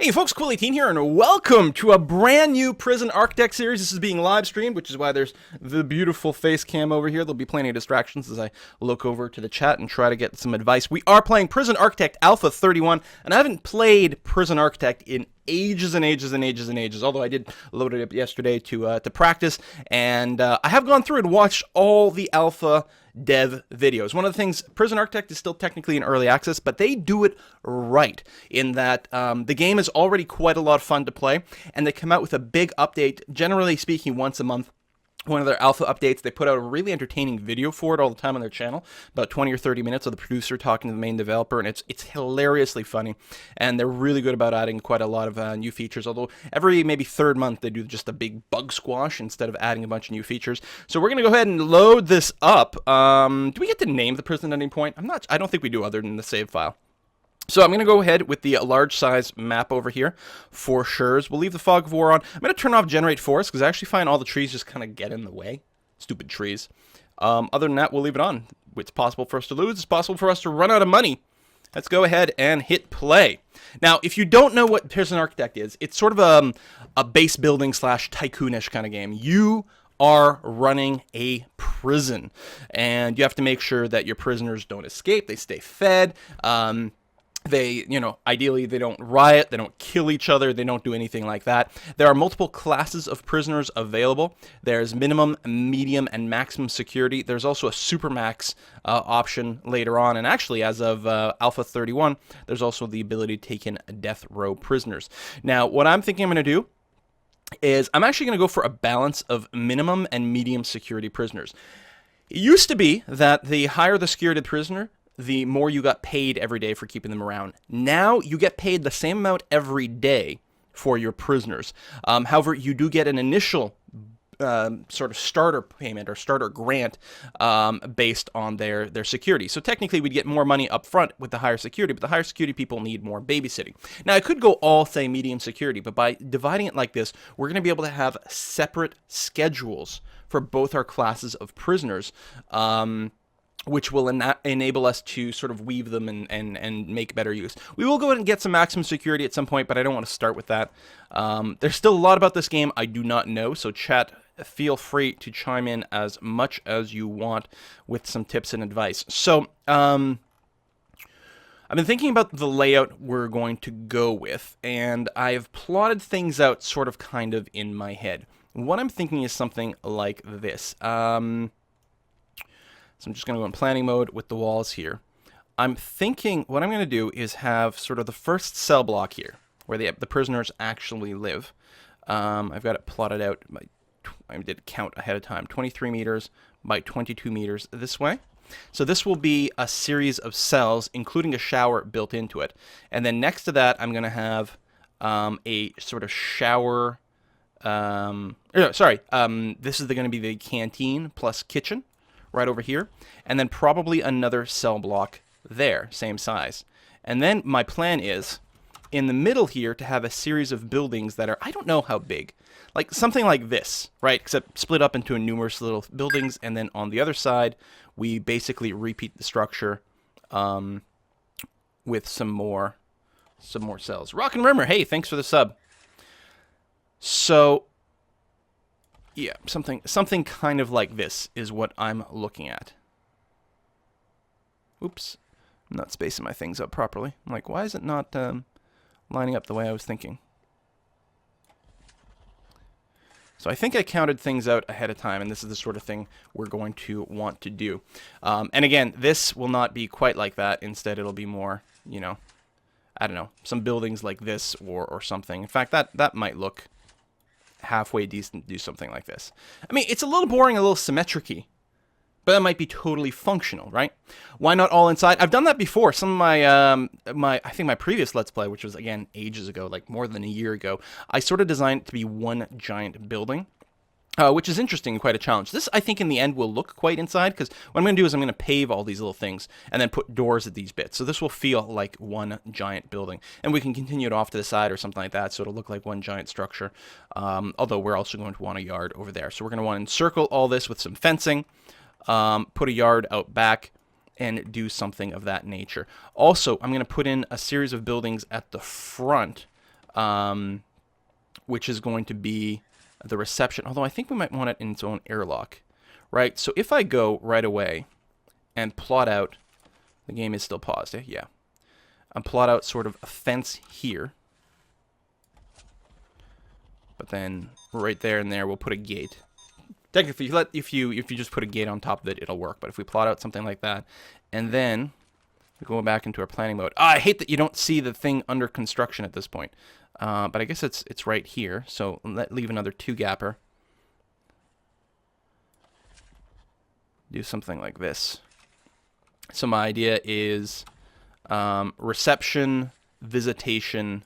Hey folks, Cool18 here, and welcome to a brand new Prison Architect series. This is being live streamed, which is why there's the beautiful face cam over here. There'll be plenty of distractions as I look over to the chat and try to get some advice. We are playing Prison Architect Alpha 31, and I haven't played Prison Architect in ages and ages and ages and ages, although I did load it up yesterday to practice, and I have gone through and watched all the alpha dev videos. One of the things, Prison Architect is still technically in early access, but they do it right in that the game is already quite a lot of fun to play, and they come out with a big update, generally speaking, once a month. One of their alpha updates, they put out a really entertaining video for it all the time on their channel, about 20 or 30 minutes of the producer talking to the main developer, and it's hilariously funny, and they're really good about adding quite a lot of new features, although every maybe third month they do just a big bug squash instead of adding a bunch of new features. So we're going to go ahead and load this up. Do we get to name the prison at any point? I don't think we do other than the save file. So I'm going to go ahead with the large size map over here for sure. We'll leave the fog of war on. I'm going to turn off generate forest because I actually find all the trees just kind of get in the way. Stupid trees. Other than that, we'll leave it on. It's possible for us to lose. It's possible for us to run out of money. Let's go ahead and hit play. Now, if you don't know what Prison Architect is, it's sort of a base building slash tycoonish kind of game. You are running a prison, and you have to make sure that your prisoners don't escape. They stay fed. They, ideally they don't riot, they don't kill each other, they don't do anything like that. There are multiple classes of prisoners available. There's minimum, medium, and maximum security. There's also a supermax option later on, and actually as of Alpha 31, there's also the ability to take in death row prisoners. Now, what I'm thinking I'm going to do is I'm actually going to go for a balance of minimum and medium security prisoners. It used to be that the higher the security of the prisoner, the more you got paid every day for keeping them around. Now you get paid the same amount every day for your prisoners. However, you do get an initial sort of starter payment or starter grant based on their security. So technically we'd get more money up front with the higher security, but the higher security people need more babysitting. Now I could go all, say, medium security, but by dividing it like this, we're going to be able to have separate schedules for both our classes of prisoners, which will enable us to sort of weave them and make better use. We will go ahead and get some maximum security at some point, but I don't want to start with that. There's still a lot about this game I do not know, so chat, feel free to chime in as much as you want with some tips and advice. So, I've been thinking about the layout we're going to go with, and I've plotted things out sort of kind of in my head. What I'm thinking is something like this. So I'm just going to go in planning mode with the walls here. I'm thinking what I'm going to do is have sort of the first cell block here, where the prisoners actually live. I've got it plotted out. I did count ahead of time. 23 meters by 22 meters this way. So this will be a series of cells, including a shower built into it. And then next to that, I'm going to have a sort of shower. This is going to be the canteen plus kitchen right over here, and then probably another cell block there, same size. And then my plan is, in the middle here, to have a series of buildings that are, I don't know how big, like something like this, right? Except split up into numerous little buildings, and then on the other side, we basically repeat the structure with some more cells. Rock and Rimmer, hey, thanks for the sub. So yeah, something kind of like this is what I'm looking at. Oops, I'm not spacing my things up properly. I'm like, why is it not lining up the way I was thinking? So I think I counted things out ahead of time, and this is the sort of thing we're going to want to do. And again, this will not be quite like that. Instead, it'll be more, I don't know, some buildings like this or something. In fact, that might look halfway decent to do something like this. I mean, it's a little boring, a little symmetric-y, but that might be totally functional, right? Why not all inside? I've done that before. Some of my I think my previous Let's Play, which was, again, ages ago, like more than a year ago, I sort of designed it to be one giant building, which is interesting and quite a challenge. This, I think, in the end will look quite inside, because what I'm going to do is I'm going to pave all these little things and then put doors at these bits. So this will feel like one giant building. And we can continue it off to the side or something like that, so it'll look like one giant structure. Although we're also going to want a yard over there. So we're going to want to encircle all this with some fencing, put a yard out back, and do something of that nature. Also, I'm going to put in a series of buildings at the front which is going to be the reception. Although I think we might want it in its own airlock, right? So if I go right away and plot out, the game is still paused, eh? Yeah. And plot out sort of a fence here. But then right there and there, we'll put a gate. Technically, if you just put a gate on top of it, it'll work. But if we plot out something like that, and then we go back into our planning mode. I hate that you don't see the thing under construction at this point. But I guess it's right here. So leave another 2-gapper. Do something like this. So my idea is reception, visitation,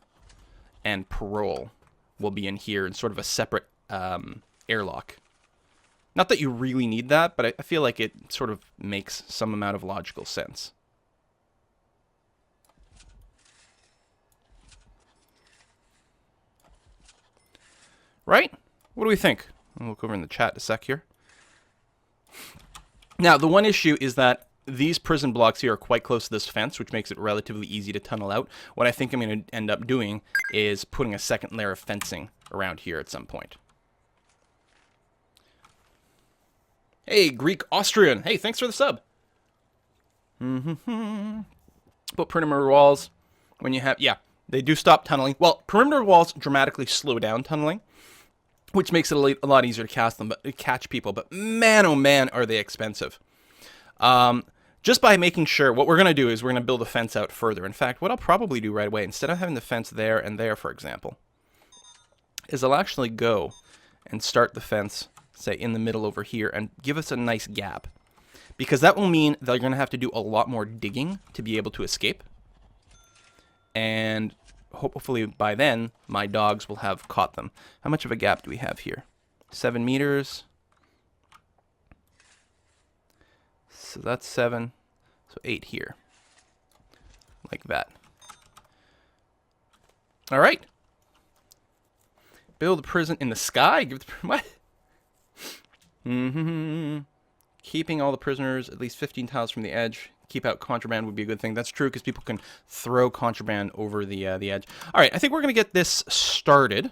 and parole will be in here in sort of a separate airlock. Not that you really need that, but I feel like it sort of makes some amount of logical sense. Right? What do we think? I'll look over in the chat a sec here. Now, the one issue is that these prison blocks here are quite close to this fence, which makes it relatively easy to tunnel out. What I think I'm going to end up doing is putting a second layer of fencing around here at some point. Hey, Greek Austrian. Hey, thanks for the sub. But perimeter walls, when you have, yeah, they do stop tunneling. Well, perimeter walls dramatically slow down tunneling, which makes it a lot easier to catch people. But man, oh man, are they expensive. Just by making sure, what we're going to do is we're going to build a fence out further. In fact, what I'll probably do right away, instead of having the fence there and there, for example, is I'll actually go and start the fence, say, in the middle over here, and give us a nice gap. Because that will mean they're going to have to do a lot more digging to be able to escape. And hopefully by then, my dogs will have caught them. How much of a gap do we have here? 7 meters. So that's 7. So 8 here. Like that. All right. Build a prison in the sky? Give the what? Keeping all the prisoners at least 15 tiles from the edge. Keep out contraband would be a good thing. That's true because people can throw contraband over the edge. All right, I think we're going to get this started.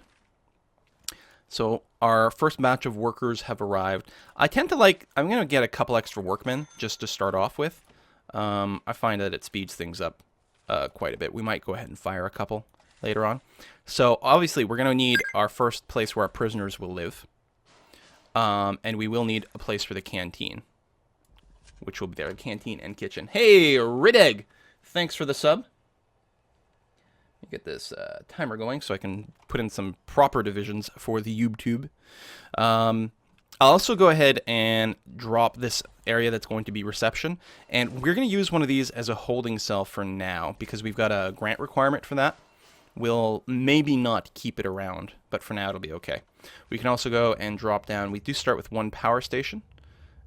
So our first batch of workers have arrived. I tend to like, I'm going to get a couple extra workmen just to start off with. I find that it speeds things up quite a bit. We might go ahead and fire a couple later on. So obviously we're going to need our first place where our prisoners will live. And we will need a place for the canteen, which will be there, canteen and kitchen. Hey, Rideg, thanks for the sub. Let me get this timer going so I can put in some proper divisions for the YouTube. I'll also go ahead and drop this area that's going to be reception, and we're going to use one of these as a holding cell for now because we've got a grant requirement for that. We'll maybe not keep it around, but for now it'll be okay. We can also go and drop down. We do start with one power station,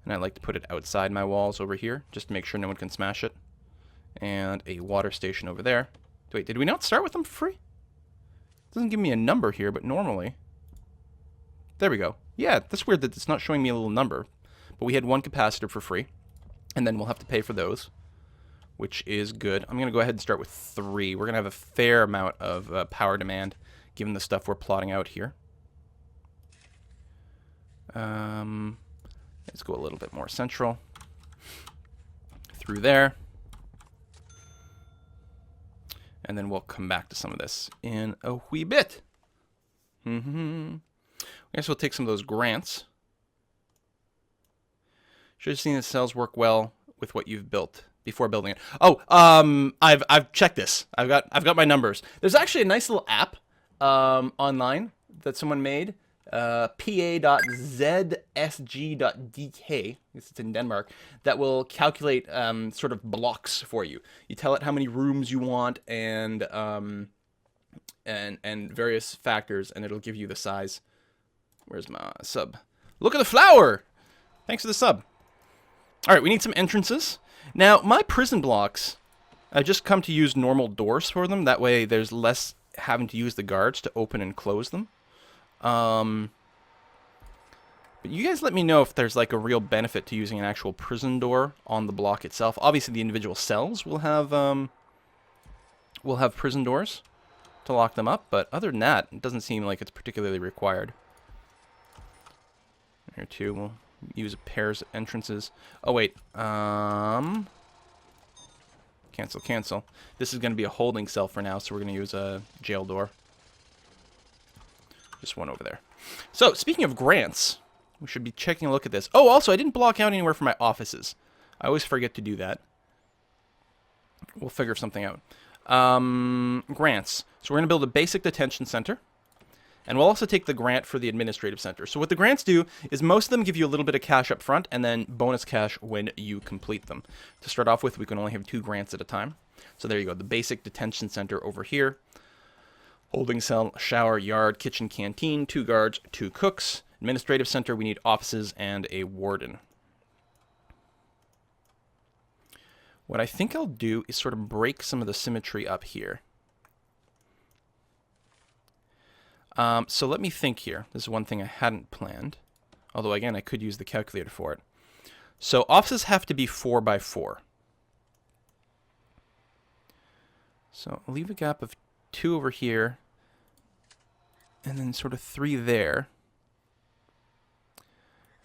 and I like to put it outside my walls over here just to make sure no one can smash it. And a water station over there. Wait, did we not start with them for free? It doesn't give me a number here, but normally... There we go. Yeah, that's weird that it's not showing me a little number. But we had one capacitor for free, and then we'll have to pay for those, which is good. I'm going to go ahead and start with 3. We're going to have a fair amount of power demand, given the stuff we're plotting out here. Let's go a little bit more central. Through there. And then we'll come back to some of this in a wee bit. I guess we'll take some of those grants. Should have seen the cells work well with what you've built before building it. Oh, I've checked this. I've got my numbers. There's actually a nice little app online that someone made. pa.zsg.dk, it's in Denmark, that will calculate sort of blocks for you. You tell it how many rooms you want and various factors, and it'll give you the size. Where's my sub? Look at the flower! Thanks for the sub. All right, we need some entrances. Now, my prison blocks, I've just come to use normal doors for them. That way there's less having to use the guards to open and close them. But you guys let me know if there's like a real benefit to using an actual prison door on the block itself. Obviously, the individual cells will have prison doors to lock them up, but other than that, it doesn't seem like it's particularly required. Here too, we'll use pairs entrances. Oh wait, cancel. This is going to be a holding cell for now, so we're going to use a jail door. Just one over there. So, speaking of grants, we should be taking a look at this. Oh, also, I didn't block out anywhere for my offices. I always forget to do that. We'll figure something out. Grants. So we're going to build a basic detention center. And we'll also take the grant for the administrative center. So what the grants do is most of them give you a little bit of cash up front and then bonus cash when you complete them. To start off with, we can only have 2 grants at a time. So there you go. The basic detention center over here. Holding cell, shower, yard, kitchen, canteen, 2 guards, 2 cooks. Administrative center, we need offices and a warden. What I think I'll do is sort of break some of the symmetry up here. So let me think here. This is one thing I hadn't planned. Although, again, I could use the calculator for it. So offices have to be 4 by 4. So I'll leave a gap of 2 over here. And then sort of 3 there.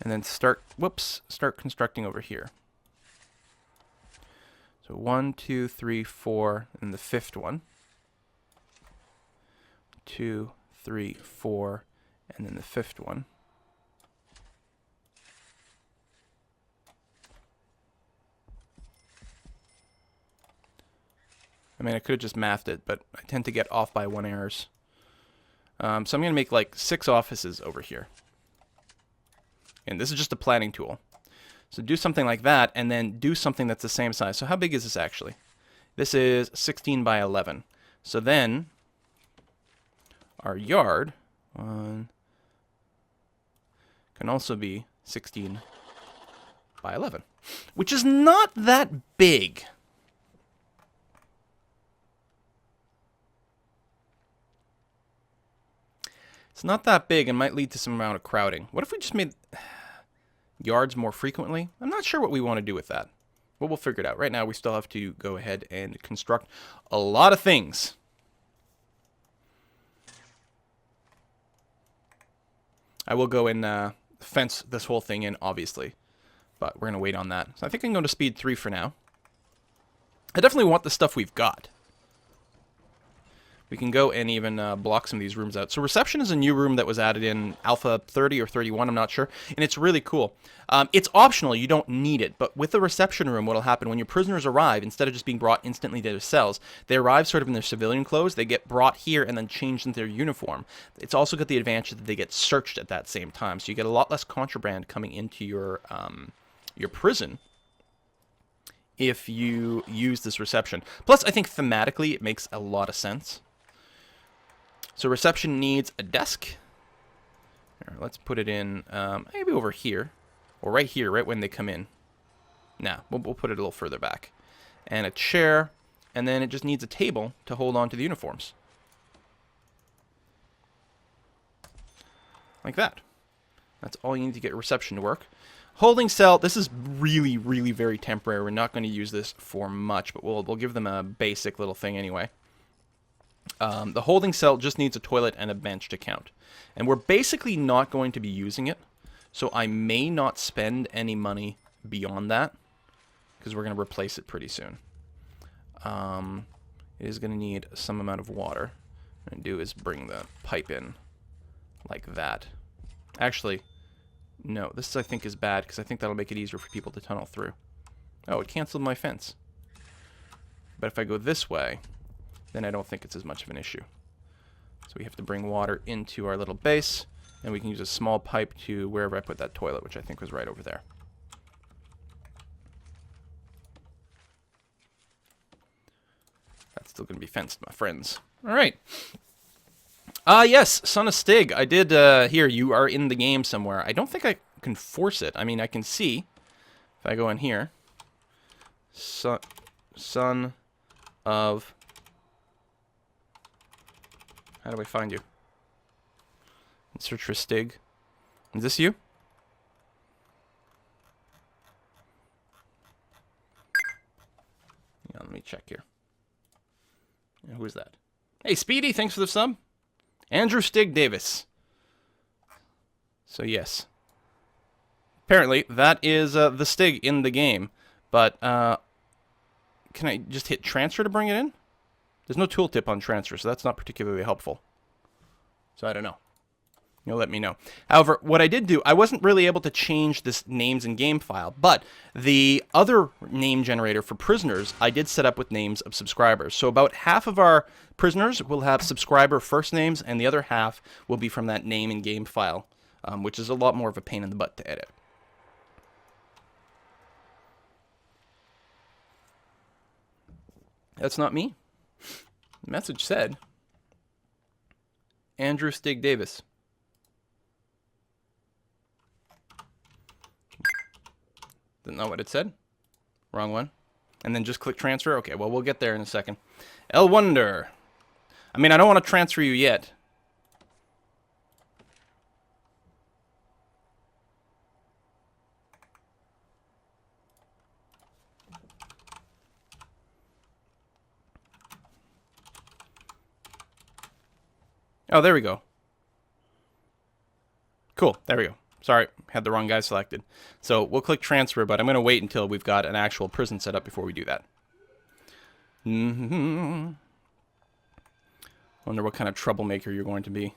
And then start constructing over here. So 1, 2, 3, 4, and the 5th one. 2, 3, 4, and then the 5th one. I mean, I could have just mathed it, but I tend to get off by 1 errors. So I'm going to make like 6 offices over here. And this is just a planning tool. So do something like that, and then do something that's the same size. So how big is this actually? This is 16 by 11. So then our yard can also be 16 by 11, which is not that big. It's not that big and might lead to some amount of crowding. What if we just made yards more frequently? I'm not sure what we want to do with that. But we'll figure it out. Right now, we still have to go ahead and construct a lot of things. I will go and fence this whole thing in, obviously. But we're going to wait on that. So I think I can go to speed 3 for now. I definitely want the stuff we've got. We can go and even block some of these rooms out. So reception is a new room that was added in Alpha 30 or 31, I'm not sure. And it's really cool. It's optional, you don't need it. But with the reception room, what will happen when your prisoners arrive, instead of just being brought instantly to their cells, they arrive sort of in their civilian clothes, they get brought here and then changed into their uniform. It's also got the advantage that they get searched at that same time. So you get a lot less contraband coming into your prison if you use this reception. Plus, I think thematically it makes a lot of sense. So reception needs a desk. Here, let's put it in maybe over here. Or right here, right when they come in. Nah, we'll put it a little further back. And a chair. And then it just needs a table to hold on to the uniforms. Like that. That's all you need to get reception to work. Holding cell, this is really, really very temporary. We're not going to use this for much, but we'll give them a basic little thing anyway. The holding cell just needs a toilet and a bench to count. And we're basically not going to be using it. So I may not spend any money beyond that. Because we're going to replace it pretty soon. It is going to need some amount of water. What I'm going to do is bring the pipe in like that. Actually, no. This I think is bad because I think that'll make it easier for people to tunnel through. Oh, it canceled my fence. But if I go this way, then I don't think it's as much of an issue. So we have to bring water into our little base, and we can use a small pipe to wherever I put that toilet, which I think was right over there. That's still going to be fenced, my friends. All right. Yes, Son of Stig. I did hear you are in the game somewhere. I don't think I can force it. I mean, I can see if I go in here. Son of... How do I find you? Search for Stig. Is this you? Yeah, let me check here. Yeah, who is that? Hey, Speedy, thanks for the sub. Andrew Stig Davis. So, yes. Apparently, that is the Stig in the game. But, can I just hit transfer to bring it in? There's no tooltip on transfer, so that's not particularly helpful. So, I don't know. You'll let me know. However, what I did do, I wasn't really able to change this names in game file, but the other name generator for prisoners, I did set up with names of subscribers. So about half of our prisoners will have subscriber first names, and the other half will be from that name in game file, which is a lot more of a pain in the butt to edit. That's not me. The message said Andrew Stig Davis. Isn't that what it said? Wrong one. And then just click transfer? Okay, well, we'll get there in a second. El Wonder. I mean, I don't want to transfer you yet. Oh, there we go. Cool, there we go. Sorry, had the wrong guy selected. So we'll click transfer, but I'm going to wait until we've got an actual prison set up before we do that. Wonder what kind of troublemaker you're going to be.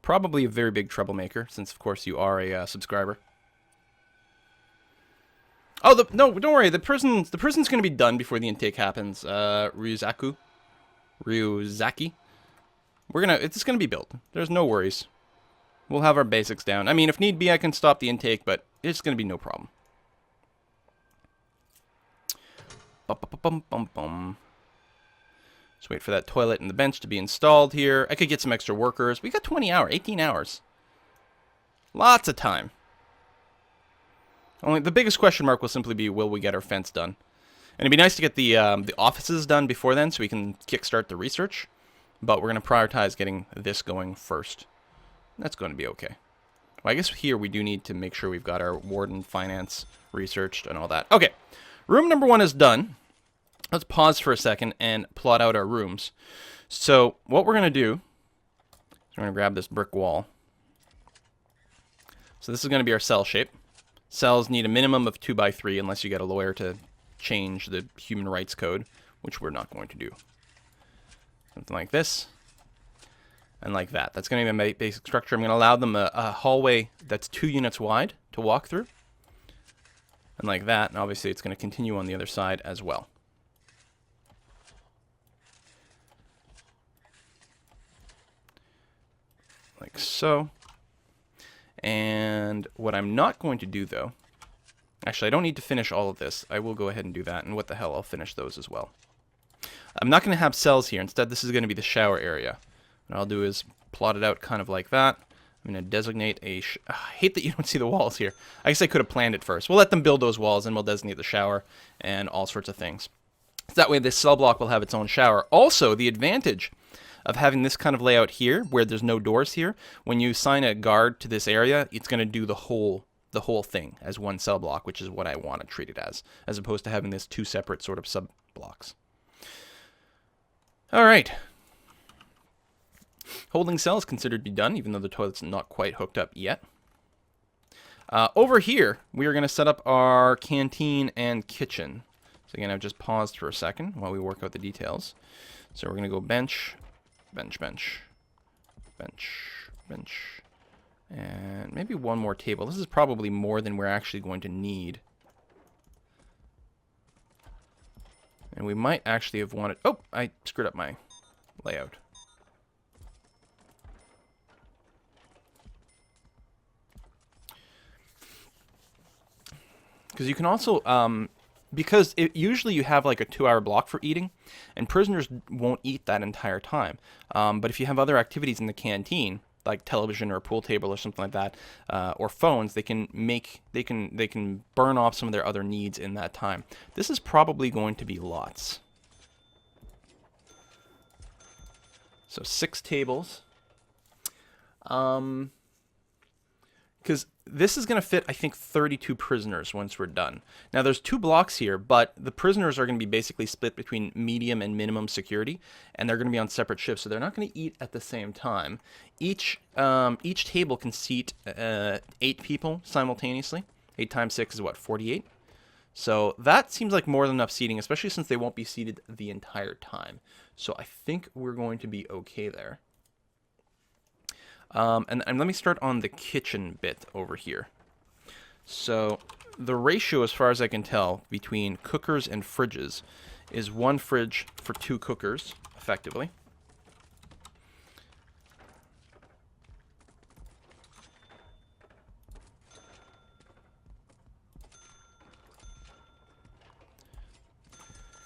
Probably a very big troublemaker, since of course you are a subscriber. Oh, no, don't worry. The prison's going to be done before the intake happens. Ryuzaki. It's going to be built. There's no worries. We'll have our basics down. I mean, if need be, I can stop the intake, but it's going to be no problem. Just wait for that toilet and the bench to be installed here. I could get some extra workers. We got 20 hours, 18 hours. Lots of time. Only the biggest question mark will simply be, will we get our fence done? And it'd be nice to get the offices done before then so we can kickstart the research. But we're going to prioritize getting this going first. That's going to be okay. Well, I guess here we do need to make sure we've got our warden finance researched and all that. Okay, room number 1 is done. Let's pause for a second and plot out our rooms. So what we're going to do is we're going to grab this brick wall. So this is going to be our cell shape. Cells need a minimum of 2 by 3 unless you get a lawyer to change the human rights code, which we're not going to do. Something like this. And like that. That's going to be my basic structure. I'm going to allow them a hallway that's 2 units wide to walk through. And like that. And obviously it's going to continue on the other side as well. Like so. And what I'm not going to do though, actually I don't need to finish all of this. I will go ahead and do that. And what the hell, I'll finish those as well. I'm not going to have cells here. Instead, this is going to be the shower area. What I'll do is plot it out kind of like that. I'm going to designate a... I hate that you don't see the walls here. I guess I could have planned it first. We'll let them build those walls, and we'll designate the shower and all sorts of things. So that way, this cell block will have its own shower. Also, the advantage of having this kind of layout here, where there's no doors here, when you assign a guard to this area, it's going to do the whole thing as one cell block, which is what I want to treat it as opposed to having this 2 separate sort of sub blocks. All right. Holding cell is considered to be done, even though the toilet's not quite hooked up yet. Over here, we are going to set up our canteen and kitchen. So again, I've just paused for a second while we work out the details. So we're going to go bench, bench, bench, bench, bench, and maybe one more table. This is probably more than we're actually going to need. And we might actually have wanted... Oh, I screwed up my layout. Because you can also... because usually you have like a 2-hour block for eating, and prisoners won't eat that entire time. But if you have other activities in the canteen, like television or a pool table or something like that, or phones, they can burn off some of their other needs in that time. This is probably going to be lots. So 6 tables. Because this is going to fit, I think, 32 prisoners once we're done. Now, there's 2 blocks here, but the prisoners are going to be basically split between medium and minimum security, and they're going to be on separate shifts, so they're not going to eat at the same time. Each table can seat 8 people simultaneously. 8 times 6 is what, 48? So that seems like more than enough seating, especially since they won't be seated the entire time. So I think we're going to be okay there. And let me start on the kitchen bit over here. So the ratio, as far as I can tell, between cookers and fridges is 1 fridge for 2 cookers, effectively.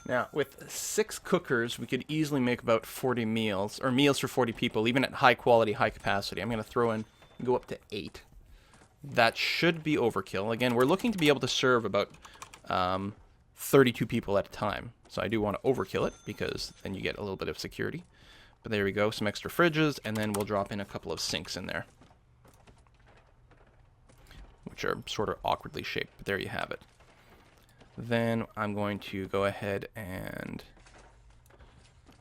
Now, with 6 cookers, we could easily make about 40 meals, or meals for 40 people, even at high quality, high capacity. I'm going to throw in, go up to 8. That should be overkill. Again, we're looking to be able to serve about 32 people at a time. So I do want to overkill it, because then you get a little bit of security. But there we go, some extra fridges, and then we'll drop in a couple of sinks in there, which are sort of awkwardly shaped, but there you have it. Then I'm going to go ahead and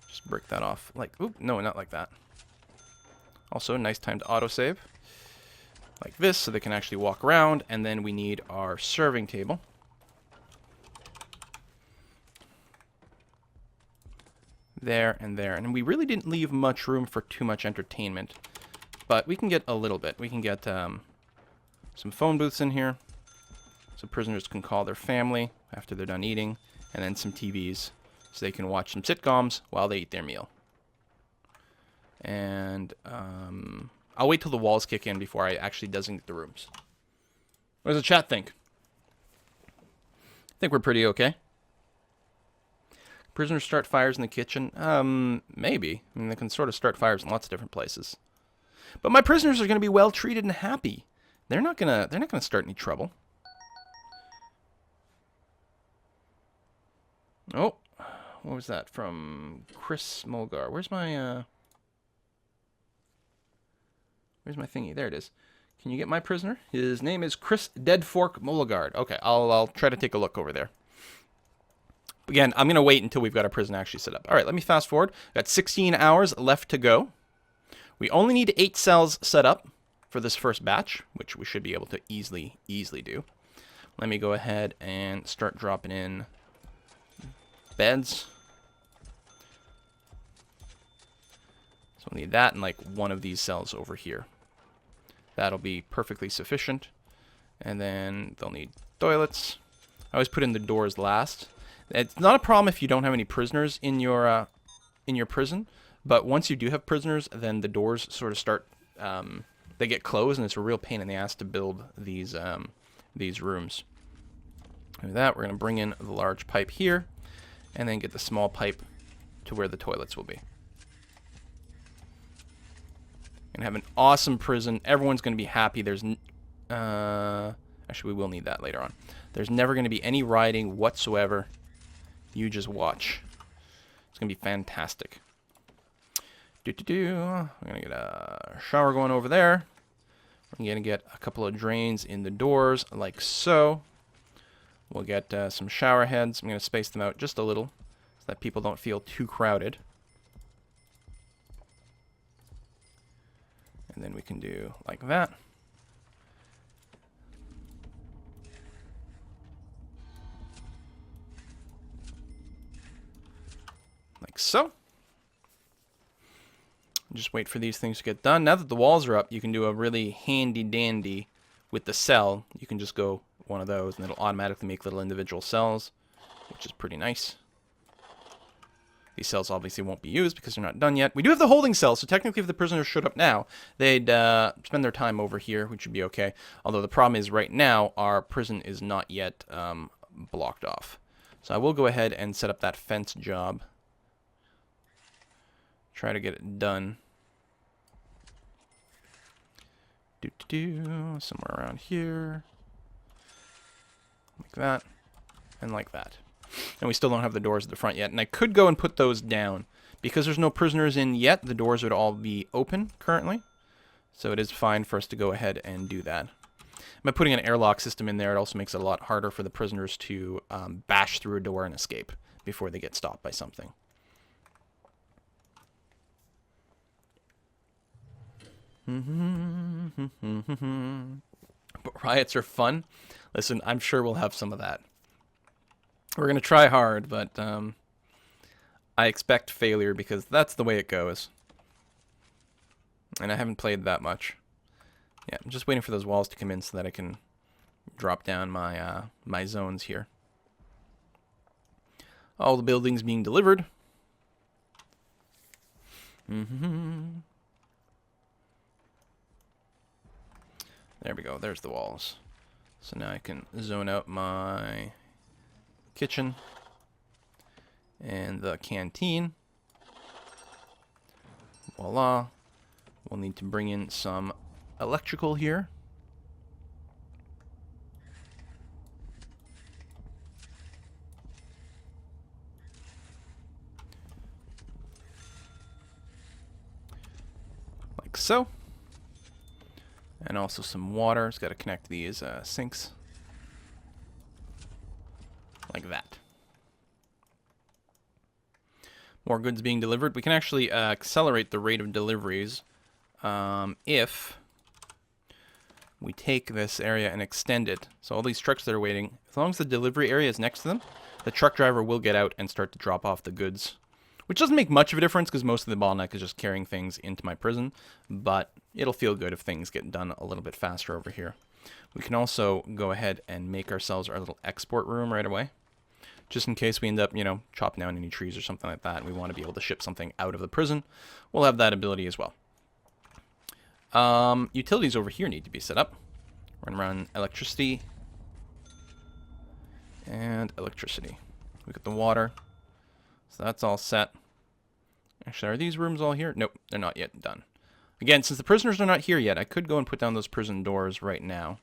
just break that off. Like, oop, no, not like that. Also, nice timed autosave. Like this, so they can actually walk around. And then we need our serving table. There and there. And we really didn't leave much room for too much entertainment. But we can get a little bit. We can get some phone booths in here, so prisoners can call their family after they're done eating, and then some TVs so they can watch some sitcoms while they eat their meal. And I'll wait till the walls kick in before I actually designate the rooms. What does the chat think? I think we're pretty okay. Prisoners start fires in the kitchen? Maybe. I mean, they can sort of start fires in lots of different places. But my prisoners are going to be well treated and happy. They're not gonna start any trouble. Oh, what was that from Chris Mulgar? Where's my thingy? There it is. Can you get my prisoner? His name is Chris Deadfork Mulligard. Okay, I'll try to take a look over there. Again, I'm gonna wait until we've got our prison actually set up. All right, let me fast forward. We've got 16 hours left to go. We only need 8 cells set up for this first batch, which we should be able to easily do. Let me go ahead and start dropping in beds. So we'll need that in like one of these cells over here. That'll be perfectly sufficient. And then they'll need toilets. I always put in the doors last. It's not a problem if you don't have any prisoners in your prison, but once you do have prisoners, then the doors sort of start they get closed, and it's a real pain in the ass to build these rooms. With that, we're going to bring in the large pipe here, and then get the small pipe to where the toilets will be. And have an awesome prison. Everyone's going to be happy. There's actually, we will need that later on. There's never going to be any rioting whatsoever. You just watch. It's going to be fantastic. I'm going to get a shower going over there. We're going to get a couple of drains in the doors, like so. We'll get some shower heads. I'm going to space them out just a little so that people don't feel too crowded. And then we can do like that. Like so. Just wait for these things to get done. Now that the walls are up, you can do a really handy dandy with the cell. You can just go one of those and it'll automatically make little individual cells, which is pretty nice. These cells obviously won't be used because they're not done yet. We do have the holding cells, so technically if the prisoners showed up now, they'd spend their time over here, which would be okay. Although the problem is right now, our prison is not yet blocked off. So I will go ahead and set up that fence job. Try to get it done. Somewhere around here. Like that. And like that. And we still don't have the doors at the front yet. And I could go and put those down. Because there's no prisoners in yet, the doors would all be open currently. So it is fine for us to go ahead and do that. By putting an airlock system in there, it also makes it a lot harder for the prisoners to bash through a door and escape before they get stopped by something. But riots are fun. Listen, I'm sure we'll have some of that. We're going to try hard, but I expect failure because that's the way it goes. And I haven't played that much. Yeah, I'm just waiting for those walls to come in so that I can drop down my my zones here. All the buildings being delivered. There we go. There's the walls. So now I can zone out my kitchen and the canteen. Voila. We'll need to bring in some electrical here. Like so. And also some water. It's got to connect these sinks. Like that. More goods being delivered. We can actually accelerate the rate of deliveries if we take this area and extend it. So all these trucks that are waiting, as long as the delivery area is next to them, the truck driver will get out and start to drop off the goods. Which doesn't make much of a difference because most of the bottleneck is just carrying things into my prison. But it'll feel good if things get done a little bit faster over here. We can also go ahead and make ourselves our little export room right away. Just in case we end up, you know, chopping down any trees or something like that, and we want to be able to ship something out of the prison, we'll have that ability as well. Utilities over here need to be set up. We're going to run electricity and electricity. We got the water, so that's all set. Actually, are these rooms all here? Nope, they're not yet done. Again, since the prisoners are not here yet, I could go and put down those prison doors right now.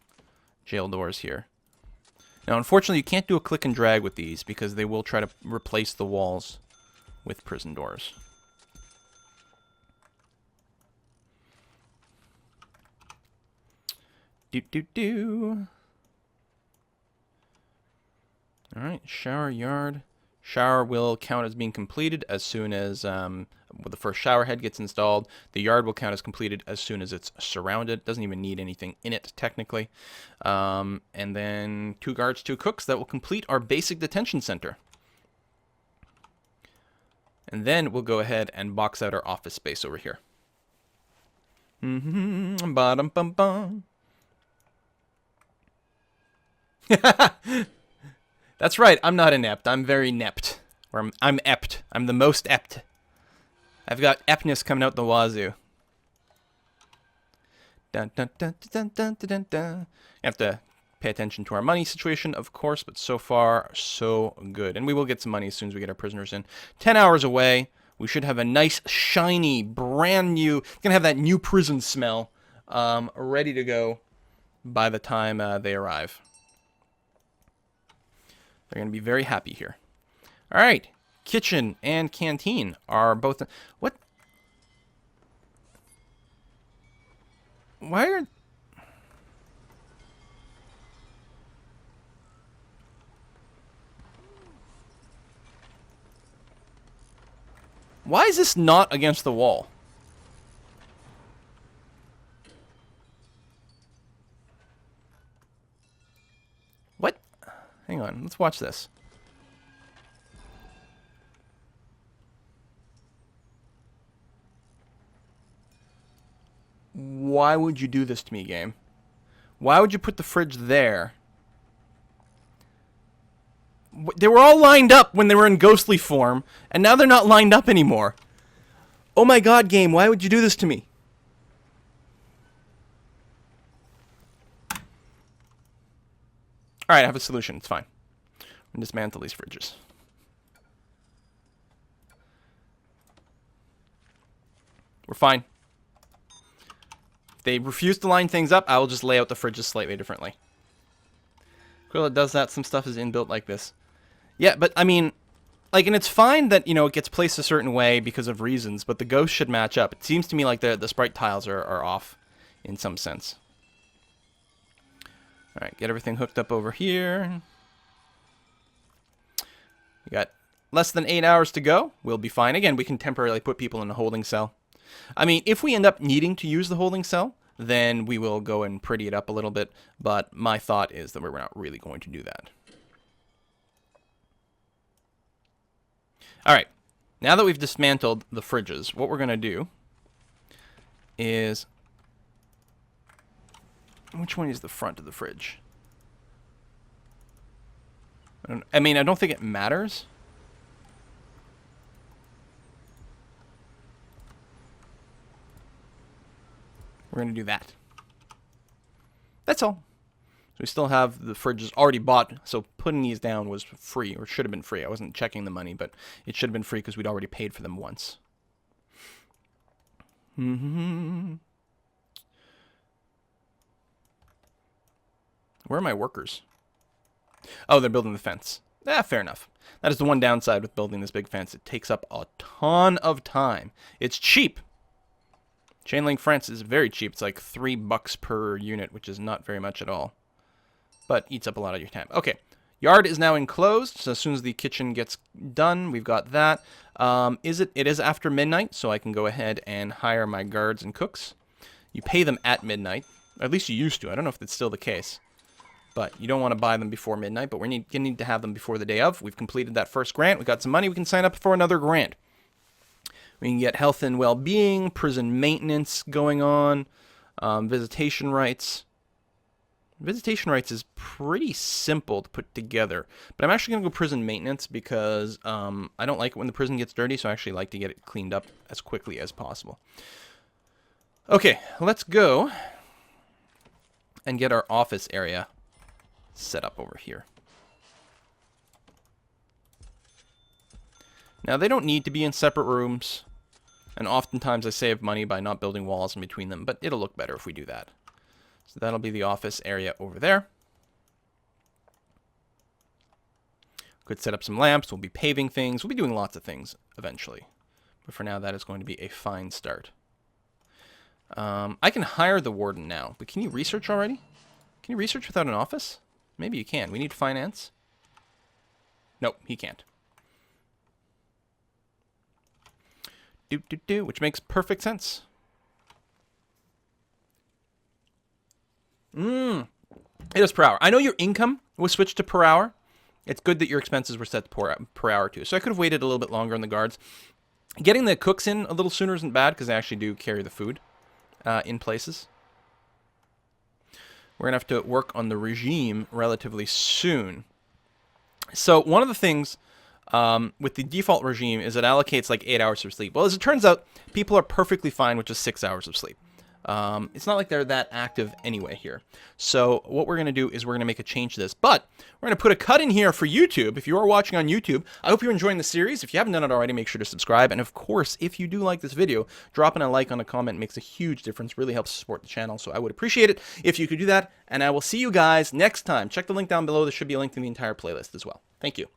Jail doors here. Now, unfortunately, you can't do a click and drag with these because they will try to replace the walls with prison doors. Do. All right, shower yard. Shower will count as being completed as soon as the first shower head gets installed. The yard will count as completed as soon as it's surrounded. Doesn't even need anything in it, technically. And then 2 guards, 2 cooks. That will complete our basic detention center. And then we'll go ahead and box out our office space over here. Ba-dum-bum-bum. That's right, I'm not inept. I'm very nept. Or I'm ept. I'm the most ept. I've got eptness coming out the wazoo. Dun, dun, dun, dun, dun, dun, dun. You have to pay attention to our money situation, of course, but so far, so good. And we will get some money as soon as we get our prisoners in. 10 hours away. We should have a nice, shiny, brand new... It's going to have that new prison smell ready to go by the time they arrive. They're going to be very happy here. All right. Kitchen and canteen are both... What? Why are... Why is this not against the wall? What? Hang on, let's watch this. Why would you do this to me, game? Why would you put the fridge there? They were all lined up when they were in ghostly form, and now they're not lined up anymore. Oh my god, game, why would you do this to me? Alright, I have a solution. It's fine. I'm gonna dismantle these fridges. We're fine. If they refuse to line things up, I will just lay out the fridges slightly differently. Cool, it does that. Some stuff is inbuilt like this. Yeah, but I mean, like, and it's fine that, you know, it gets placed a certain way because of reasons, but the ghosts should match up. It seems to me like the sprite tiles are off in some sense. All right, get everything hooked up over here. We got less than 8 hours to go. We'll be fine. Again, we can temporarily put people in a holding cell. I mean, if we end up needing to use the holding cell, then we will go and pretty it up a little bit. But my thought is that we're not really going to do that. All right. Now that we've dismantled the fridges, what we're going to do is... Which one is the front of the fridge? I mean, I don't think it matters. We're going to do that. That's all. So we still have the fridges already bought, so putting these down was free, or should have been free. I wasn't checking the money, but it should have been free because we'd already paid for them once. Where are my workers? Oh, they're building the fence. Fair enough. That is the one downside with building this big fence. It takes up a ton of time. It's cheap. Chain link fence is very cheap. It's like $3 per unit, which is not very much at all. But eats up a lot of your time. Okay. Yard is now enclosed, so as soon as the kitchen gets done, we've got that. It is after midnight, so I can go ahead and hire my guards and cooks. You pay them at midnight. Or at least you used to. I don't know if that's still the case. But you don't want to buy them before midnight, but we're going to need to have them before the day of. We've completed that first grant. We've got some money. We can sign up for another grant. We can get health and well-being, prison maintenance going on, visitation rights. Visitation rights is pretty simple to put together. But I'm actually going to go prison maintenance because I don't like it when the prison gets dirty, so I actually like to get it cleaned up as quickly as possible. Okay, let's go and get our office area set up over here. Now, they don't need to be in separate rooms, and oftentimes I save money by not building walls in between them, but it'll look better if we do that. So that'll be the office area over there. Could set up some lamps. We'll be paving things. We'll be doing lots of things eventually. But for now, that is going to be a fine start. I can hire the warden now, but can you research already? Can you research without an office? Maybe you can. We need finance. Nope, he can't. Which makes perfect sense. It is per hour. I know your income was switched to per hour. It's good that your expenses were set to per hour too. So I could have waited a little bit longer on the guards. Getting the cooks in a little sooner isn't bad because they actually do carry the food in places. We're going to have to work on the regime relatively soon. So one of the things with the default regime is it allocates like 8 hours of sleep. Well, as it turns out, people are perfectly fine with just 6 hours of sleep. It's not like they're that active anyway here. So what we're going to do is we're going to make a change to this. But we're going to put a cut in here for YouTube. If you are watching on YouTube, I hope you're enjoying the series. If you haven't done it already, make sure to subscribe. And of course, if you do like this video, dropping a like on a comment makes a huge difference. Really helps support the channel. So I would appreciate it if you could do that. And I will see you guys next time. Check the link down below. There should be a link to the entire playlist as well. Thank you.